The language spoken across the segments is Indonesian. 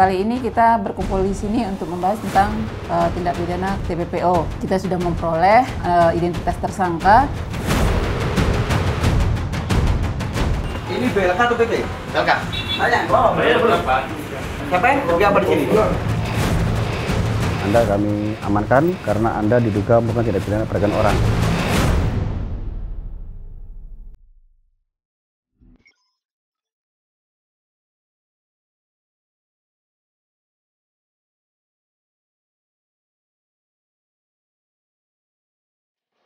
Kali ini kita berkumpul di sini untuk membahas tentang tindak pidana TPPO. Kita sudah memperoleh identitas tersangka. Ini BLK atau PP? BLK. Banyak. Oh, berapa? Siapa yang kerja di sini? Anda kami amankan karena Anda diduga melakukan tindak pidana perdagangan orang.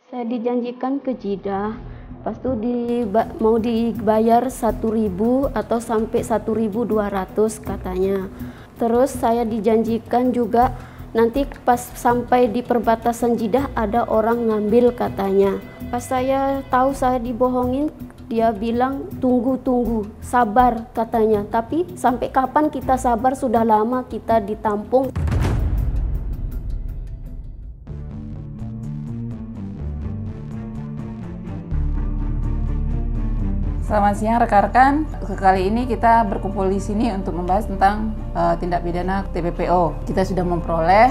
Saya dijanjikan ke Jeddah, pas itu mau dibayar 1.000 atau sampai 1.200 katanya. Terus saya dijanjikan juga nanti pas sampai di perbatasan Jeddah ada orang ngambil katanya. Pas saya tahu saya dibohongin, dia bilang tunggu, sabar katanya. Tapi sampai kapan kita sabar, sudah lama kita ditampung. Selamat siang rekan-rekan. Kali ini kita berkumpul di sini untuk membahas tentang tindak pidana TPPO. Kita sudah memperoleh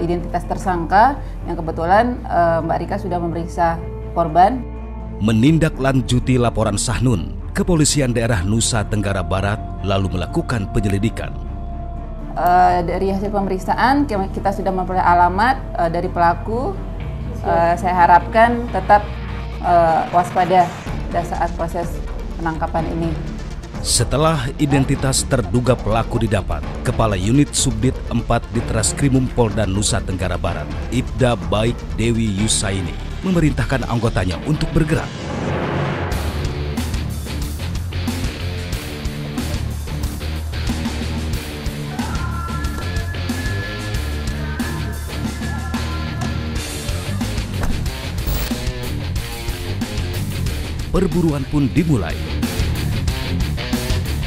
identitas tersangka yang kebetulan Mbak Rika sudah memeriksa korban. Menindaklanjuti laporan Sahnun, Kepolisian Daerah Nusa Tenggara Barat lalu melakukan penyelidikan. Dari hasil pemeriksaan kita sudah memperoleh alamat dari pelaku. Saya harapkan tetap waspada pada saat proses penangkapan ini. Setelah identitas terduga pelaku didapat, Kepala Unit Subdit 4 Ditreskrimum Polda Nusa Tenggara Barat, Ibda Baik Dewi Yusaini, memerintahkan anggotanya untuk bergerak. Perburuan pun dimulai.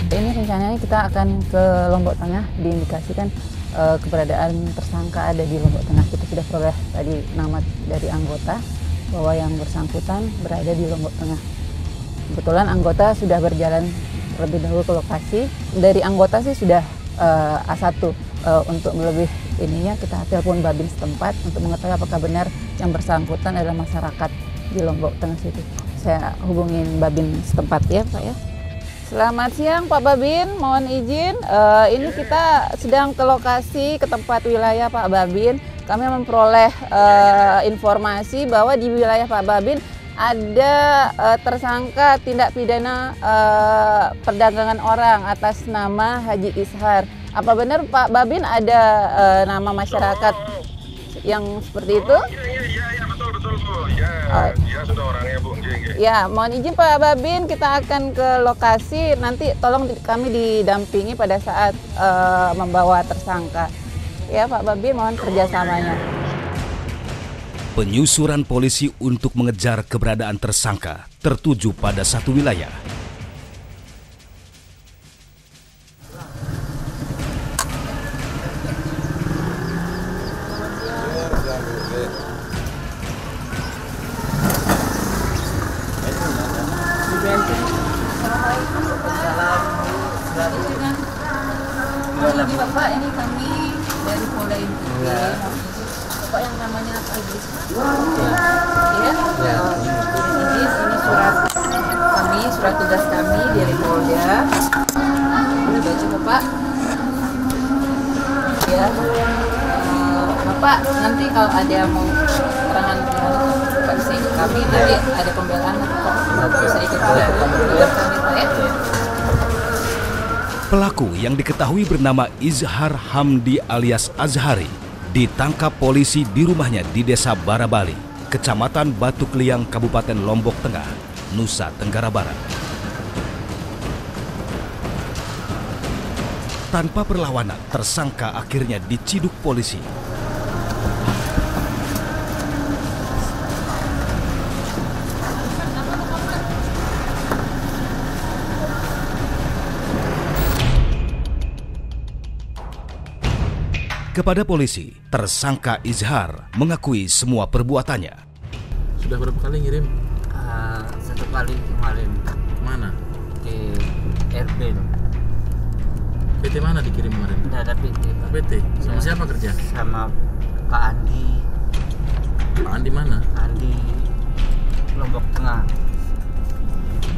Ini rencananya kita akan ke Lombok Tengah, diindikasikan keberadaan tersangka ada di Lombok Tengah. Kita sudah peroleh tadi nama dari anggota bahwa yang bersangkutan berada di Lombok Tengah. Kebetulan anggota sudah berjalan lebih dahulu ke lokasi. Dari anggota sih sudah A1 untuk lebih ininya kita telepon Babin setempat untuk mengetahui apakah benar yang bersangkutan adalah masyarakat di Lombok Tengah situ. Saya hubungin Babin setempat ya Pak ya. Selamat siang Pak Babin, mohon izin. Ini kita sedang ke lokasi, ke tempat wilayah Pak Babin. Kami memperoleh informasi bahwa di wilayah Pak Babin ada tersangka tindak pidana perdagangan orang atas nama Haji Ishar. Apa benar Pak Babin ada nama masyarakat yang seperti itu? Iya, betul Bu. Ya, dia sudah orangnya Bu. Ya, mohon izin Pak Babin, kita akan ke lokasi. Nanti tolong kami didampingi pada saat membawa tersangka. Ya Pak Babin, mohon kerjasamanya. Penyusuran polisi untuk mengejar keberadaan tersangka tertuju pada satu wilayah. Bapak, ini kami dari Polda Inti. Bapak yang namanya Pak Idris. Ya. Idris, ini surat tugas kami dari Polda. Boleh baca Bapak? Ya. Bapak, nanti kalau ada mau keterangan Bapak bisa ikut kami. Nanti ada pembelaan Bapak bisa ikut kami Pak ya. Pelaku yang diketahui bernama Izhar Hamdi alias Azhari ditangkap polisi di rumahnya di Desa Barabali, Kecamatan Batu Kliang, Kabupaten Lombok Tengah, Nusa Tenggara Barat. Tanpa perlawanan, tersangka akhirnya diciduk polisi. Kepada polisi, tersangka Izhar mengakui semua perbuatannya. Sudah berapa kali ngirim? Satu kali kemarin. Mana? Ke Erbil. Ke PT mana dikirim kemarin? Tidak ada PT, Pak. PT? Sama Ya. siapa kerja? Sama Pak Andi. Pak Andi mana? Andi Lombok Tengah.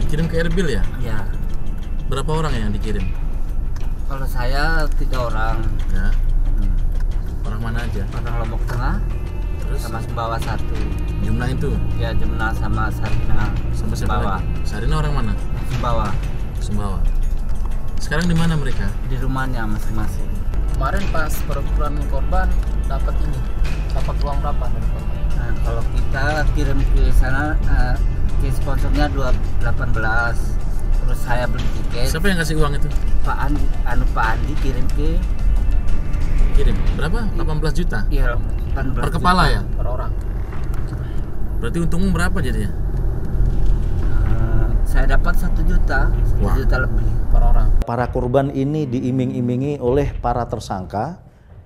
Dikirim ke Erbil ya? Ya. Berapa orang yang dikirim? Kalau saya 3 orang. Ya. Orang mana aja? Orang Lombok Tengah. Terus? Sama Sumbawa 1. Jumlah itu? Ya, Jemna sama Sarina. Sama siapa Sumbawa. lagi? Sarina orang mana? Sumbawa. Sumbawa. Sekarang di mana mereka? Di rumahnya masing-masing. Kemarin pas perpuluhan korban dapat uang berapa dari korban? Nah, kalau kita kirim ke sana ke sponsornya 18. Terus saya beli tiket. Siapa yang kasih uang itu? Pak Andi kirim ke Kirim. Berapa? 18 juta? ya 18 Per kepala juta. ya? Per orang. Berarti untungmu berapa jadinya? Saya dapat 1 juta, 1 Wah. juta lebih Per orang. Para korban ini diiming-imingi oleh para tersangka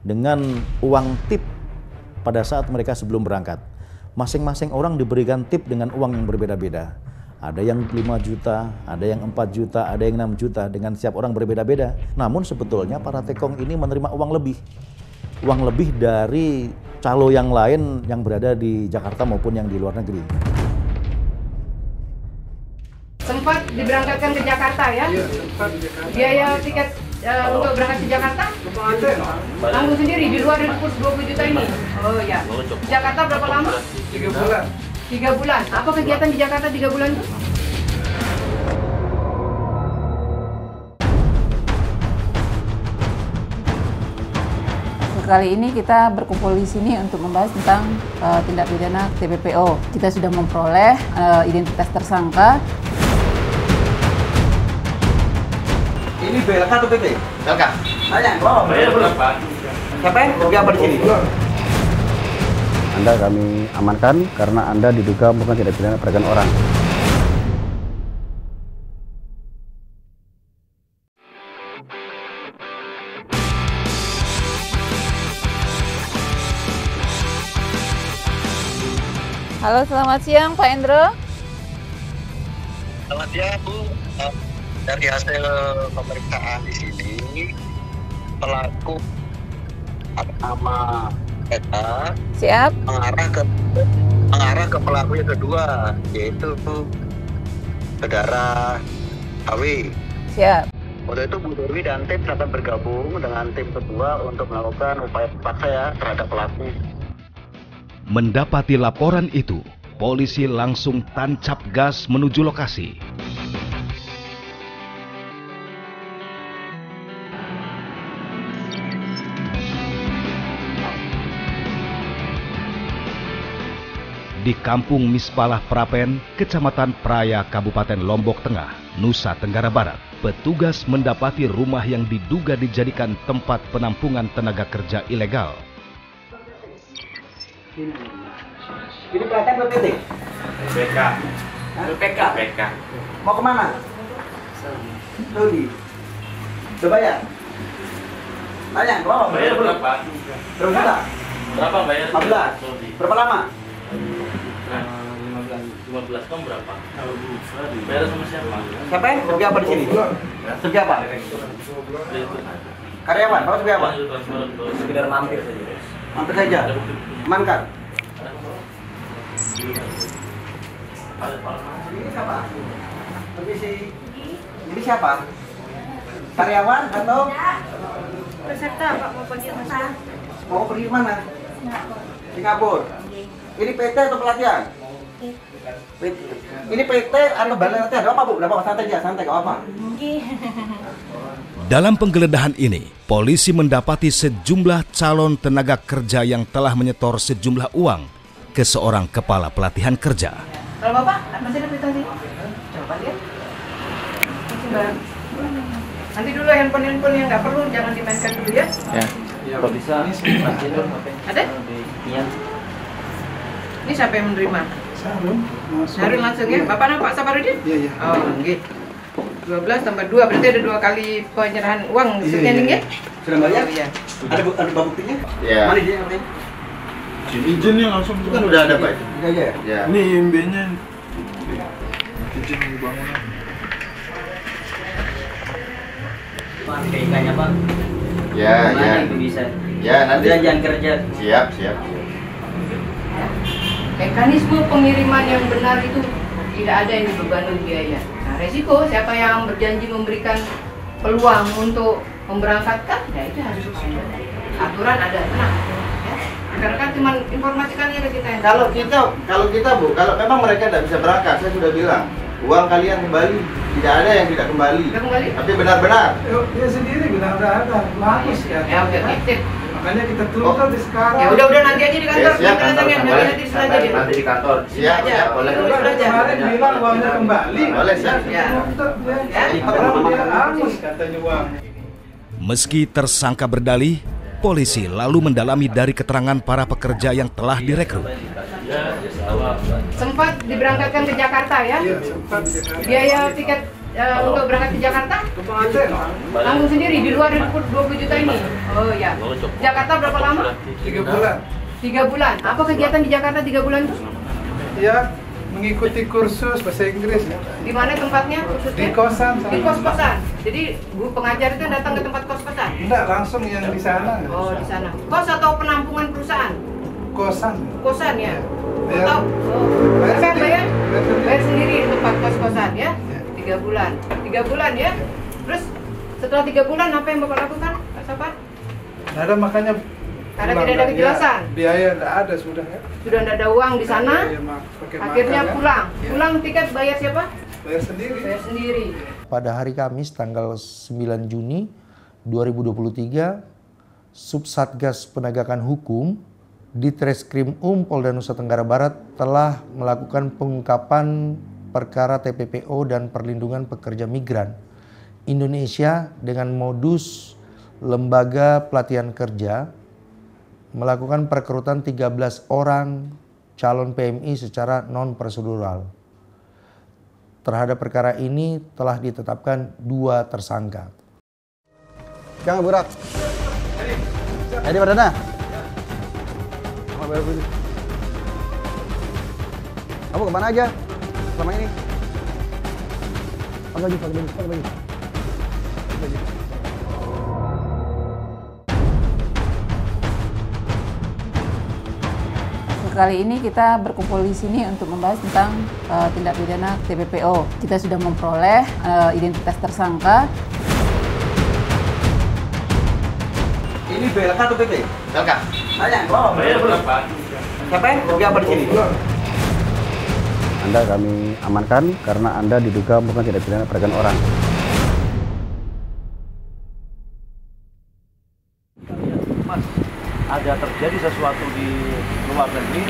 dengan uang tip pada saat mereka sebelum berangkat. Masing-masing orang diberikan tip dengan uang yang berbeda-beda. Ada yang 5 juta, ada yang 4 juta, ada yang 6 juta, dengan setiap orang berbeda-beda. Namun sebetulnya para tekong ini menerima uang lebih. Uang lebih dari calo yang lain yang berada di Jakarta maupun yang di luar negeri. Sempat diberangkatkan ke Jakarta ya? Iya, sempat di Jakarta. Biaya tiket untuk berangkat ke Jakarta? Tanggung sendiri di luar 20 juta ini? Oh ya. Jakarta berapa lama? 3 bulan. 3 bulan. Apa kegiatan di Jakarta 3 bulan itu? Kali ini kita berkumpul di sini untuk membahas tentang tindak pidana TPPO. Kita sudah memperoleh identitas tersangka. Ini BLK atau PT? BLK. Tanya. Oh, bayar berapa? Siapa yang kerja apa di sini? Anda kami amankan karena Anda diduga melakukan tindak pidana perdagangan orang. Halo, selamat siang Pak Endro. Selamat siang Bu. Dari hasil pemeriksaan di sini, pelaku atas nama Eta Siap. mengarah ke pelaku yang kedua, yaitu saudara HW. Siap. Waktu itu Bu Dewi dan tim akan bergabung dengan tim kedua untuk melakukan upaya paksa ya terhadap pelaku. Mendapati laporan itu, polisi langsung tancap gas menuju lokasi. Di Kampung Mispalah Prapen, Kecamatan Praya, Kabupaten Lombok Tengah, Nusa Tenggara Barat, petugas mendapati rumah yang diduga dijadikan tempat penampungan tenaga kerja ilegal. Ini pelatihan atau PT? BK. BPK. BK. Mau kemana? Saudi. Udah bayar? Tanya, oh, bayar berapa? Berapa juta? Berapa bayar? 15. Berapa lama? 15 tahun berapa? Bayar sama siapa? Siapa yang kerja apa di sini? Kerja apa? Karyawan, kamu kerja apa? Sekedar mampir saja. Mampir saja. Amankan. Ini siapa? Permisi. Ini siapa? Karyawan atau? Peserta Pak mau pergi mana? Mau pergi mana? Singapura. Ini PT atau pelatihan? PT. Ini PT atau balai latihan? Gak apa Bu? Gak apa, santai aja, santai, gak apa. Dalam penggeledahan ini, polisi mendapati sejumlah calon tenaga kerja yang telah menyetor sejumlah uang ke seorang kepala pelatihan kerja. Kalau Bapak, masih ada aplikasi? Coba lihat. Coba. Nanti dulu handphone yang nggak perlu jangan dimainkan dulu ya. Ya. Kalau bisa, Ada? Iya. Ini siapa yang menerima? Harun langsung ya. Bapak nama Pak Saparudin? Iya, iya. Oh, gitu. 12 tambah 2 berarti ada 2 kali penyerahan uang scanning ya? Sudah bayar? Iya. Ada buktinya? Iya. Mana dia yang Izinnya langsung kan udah ada Pak. Iya ya. Ya. Ini IMB-nya. Izin bangunan. PK-nya Pak. Ya, Gimana ya. itu bisa? Ya, nanti. Jangan kerja. Siap, siap. Mekanisme pengiriman yang benar itu tidak ada yang dibebani biaya. Nah, resiko siapa yang berjanji memberikan peluang untuk memberangkatkan, ya itu harus aturan ada, tenang. Ya. Karena kan cuma informasikan aja kita yang Kalau kita Bu, kalau memang mereka tidak bisa berangkat, saya sudah bilang, uang kalian kembali. Tidak ada yang tidak kembali. Tidak kembali? Tapi benar-benar. Dia sendiri bilang udah ada, lapis ya. Ya oke, oke. Makanya kita tuntut di sekarang. Ya udah nanti aja di kantor. Siap, Nanti di kantor. Siap, siap, boleh. Kemarin bilang uangnya kembali. Boleh, siap. Tuntut dia. Dia angus katanya uang. Meski tersangka berdalih, polisi lalu mendalami dari keterangan para pekerja yang telah direkrut. Sempat diberangkatkan ke Jakarta ya? Iya, sempat di Jakarta. Biaya tiket untuk berangkat ke Jakarta? Tanggung sendiri di luar 20 juta ini? Oh ya. Jakarta berapa lama? 3 bulan. 3 bulan. Apa kegiatan di Jakarta 3 bulan itu? Ya, mengikuti kursus bahasa Inggris. Di mana tempatnya kursusnya? Di kosan. Di kos-kosan. Jadi guru pengajar itu datang ke tempat kos-kosan? Enggak, langsung yang di sana. Oh, di sana. Kos atau penampungan perusahaan? Kosan. Kosan ya? Bayar. Atau bayar sendiri di tempat kos-kosan ya? 3 bulan. 3 bulan ya? Terus setelah 3 bulan apa yang Bapak lakukan, Pak Sapar? Nggak ada, makanya karena tidak ada kejelasan. Biaya nggak ada sudah ya. Sudah tidak ada uang di sana. Akhirnya makan, pulang. Ya. Pulang tiket bayar siapa? Bayar sendiri. Bayar sendiri. Pada hari Kamis tanggal 9 Juni 2023, Subsatgas Penegakan Hukum di Treskrim Polda Nusa Tenggara Barat telah melakukan pengungkapan perkara TPPO dan perlindungan pekerja migran Indonesia dengan modus lembaga pelatihan kerja melakukan perekrutan 13 orang calon PMI secara non-prosedural. Terhadap perkara ini telah ditetapkan 2 tersangka. Jangan burak. Jadi Perdana. Kamu kemana aja selama ini? Pakai baju. Kali ini kita berkumpul di sini untuk membahas tentang tindak pidana TPPO. Kita sudah memperoleh identitas tersangka. Ini BLK atau PT? BLK. Tanya. Oh, bayar berapa? Siapa yang apa di sini? Anda kami amankan karena Anda diduga melakukan tindak pidana perdagangan orang. Mas, ada terjadi sesuatu di luar negeri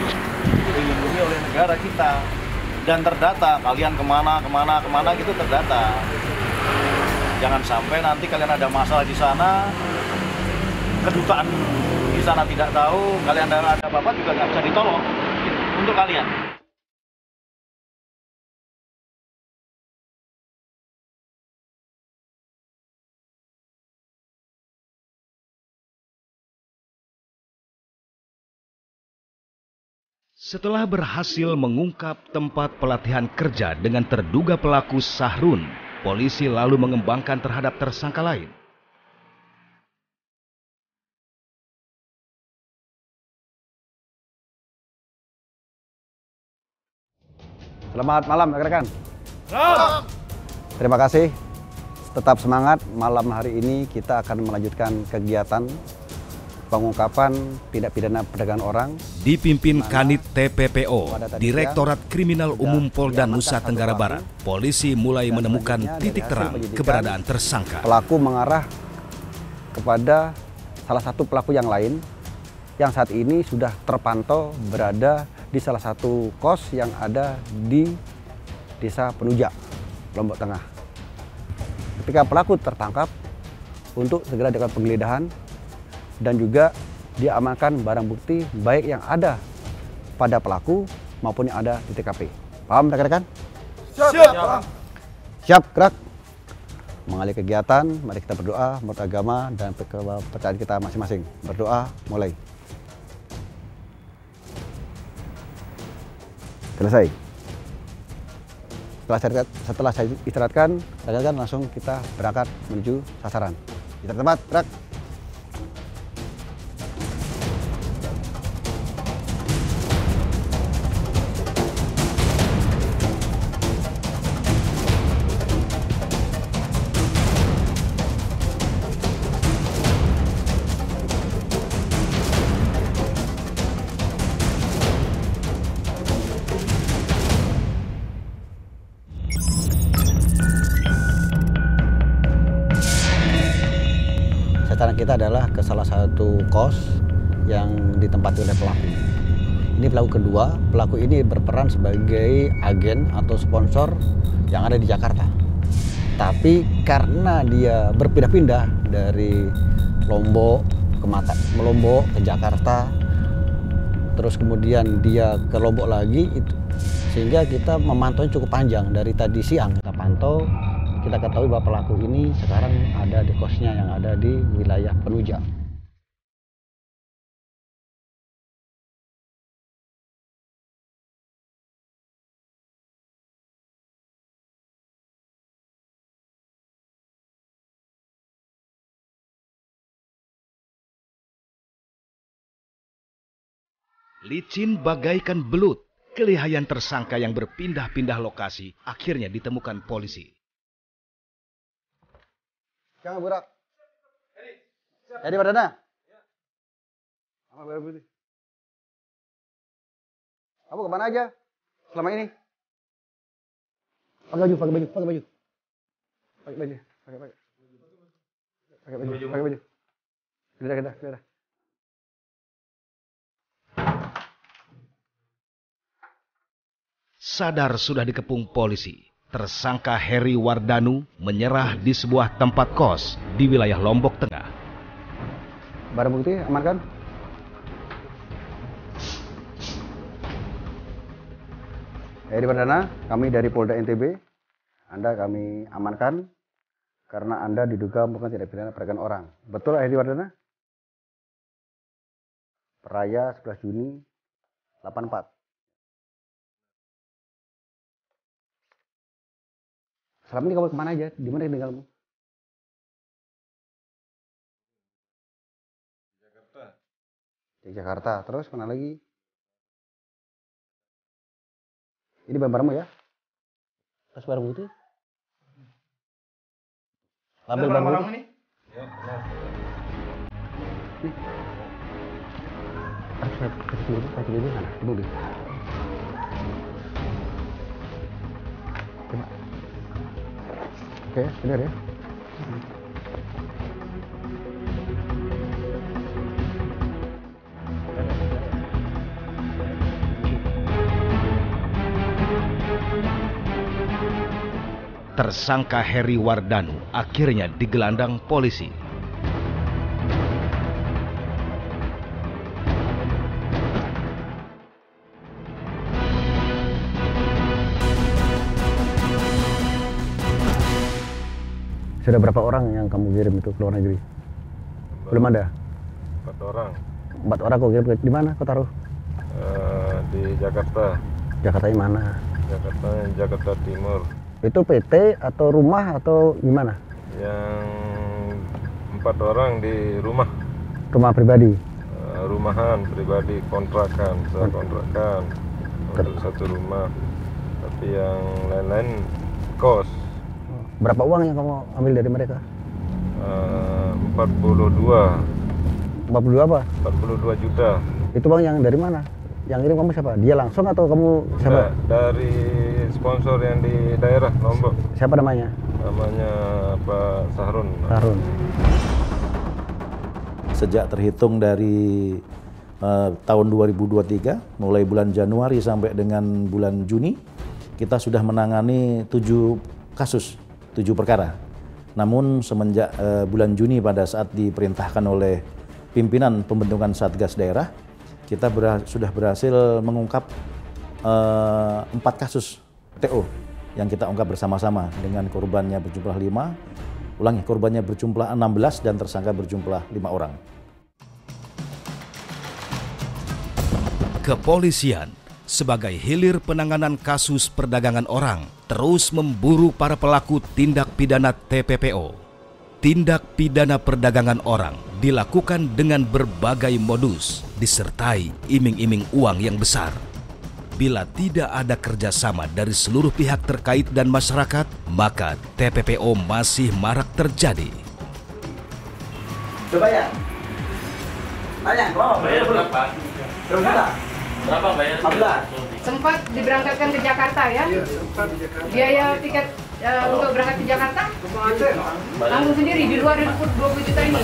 dilindungi oleh negara kita dan terdata, kalian kemana gitu terdata. Jangan sampai nanti kalian ada masalah di sana, kedutaan di sana tidak tahu, kalian ada apa-apa juga nggak bisa ditolong untuk kalian. Setelah berhasil mengungkap tempat pelatihan kerja dengan terduga pelaku Sahrun, polisi lalu mengembangkan terhadap tersangka lain. Selamat malam rekan-rekan. Terima kasih. Tetap semangat. Malam hari ini kita akan melanjutkan kegiatan pengungkapan tindak pidana perdagangan orang dipimpin Kanit TPPO, Direktorat Kriminal Umum Polda Nusa Tenggara Barat. Polisi mulai menemukan titik terang keberadaan tersangka. Pelaku mengarah kepada salah satu pelaku yang lain yang saat ini sudah terpantau berada di salah satu kos yang ada di Desa Penujak, Lombok Tengah. Ketika pelaku tertangkap untuk segera dilakukan penggeledahan dan juga diamankan barang bukti baik yang ada pada pelaku maupun yang ada di TKP. Paham rekan-rekan? Siap. Siap, gerak. Mengalih kegiatan, mari kita berdoa menurut agama dan kepercayaan kita masing-masing. Berdoa, mulai. Selesai. Setelah saya istirahatkan, langsung kita berangkat menuju sasaran. Kita tempat, gerak. Sasaran kita adalah ke salah satu kos yang ditempati oleh pelaku. Ini pelaku kedua. Pelaku ini berperan sebagai agen atau sponsor yang ada di Jakarta. Tapi karena dia berpindah-pindah dari Lombok ke Jakarta, terus kemudian dia ke Lombok lagi, sehingga kita memantaunya cukup panjang. Dari tadi siang kita pantau. Kita ketahui bahwa pelaku ini sekarang ada di kosnya yang ada di wilayah Penuja. Licin bagaikan belut, kelihayan tersangka yang berpindah-pindah lokasi akhirnya ditemukan polisi. Jangan burak. Jadi Perdana. Kamu kemana aja selama ini? Pakai baju. Kita. Sadar sudah dikepung polisi, tersangka Heri Wardanu menyerah di sebuah tempat kos di wilayah Lombok Tengah. Barang bukti amankan. Heri Wardana, kami dari Polda NTB. Anda kami amankan karena Anda diduga melakukan tindak pidana perdagangan orang. Betul Heri Wardana? Peraya 11 Juni 84. Selama ini kamu kemana aja? Di mana tinggalmu? Jakarta. Di Jakarta. Terus mana lagi? Ini barang-barangmu ya? Terus barang bukti? Label barang bukti? Ini? Ya, benar. Nih. Kasih dulu sana. Di mobil. Coba. Oke, benar ya. Tersangka Heri Wardanu akhirnya digelandang polisi. Sudah berapa orang yang kamu kirim itu ke luar negeri? Belum ada? 4 orang. 4 orang kau kirim di mana kau taruh? Di Jakarta. Jakarta yang mana? Jakarta Timur. Itu PT atau rumah atau gimana? Yang 4 orang di rumah. Rumah pribadi? Rumahan pribadi, kontrakan. Saya kontrakan untuk satu rumah. Tapi yang lain-lain kos. Berapa uang yang kamu ambil dari mereka? 42. 42 apa? 42 juta. Itu uang yang dari mana? Yang kirim kamu siapa? Dia langsung atau kamu siapa? Dari sponsor yang di daerah Lombok. Siapa namanya? Namanya Pak Sahrun. Sahrun. Sejak terhitung dari tahun 2023, mulai bulan Januari sampai dengan bulan Juni, kita sudah menangani 7 kasus, 7 perkara. Namun semenjak bulan Juni pada saat diperintahkan oleh pimpinan pembentukan Satgas Daerah, kita sudah berhasil mengungkap 4 kasus TO yang kita ungkap bersama-sama dengan korbannya berjumlah 5, korbannya berjumlah 16 dan tersangka berjumlah 5 orang. Kepolisian sebagai hilir penanganan kasus perdagangan orang terus memburu para pelaku tindak pidana TPPO. Tindak pidana perdagangan orang dilakukan dengan berbagai modus disertai iming-iming uang yang besar. Bila tidak ada kerjasama dari seluruh pihak terkait dan masyarakat, maka TPPO masih marak terjadi. Coba ya. Tanya, bayar berapa? Berapa? Berapa bayar? 15. Sempat diberangkatkan ke Jakarta ya? Iya, sempat di Jakarta. Biaya tiket untuk berangkat ke Jakarta? Tanggung sendiri di luar 20 juta ini.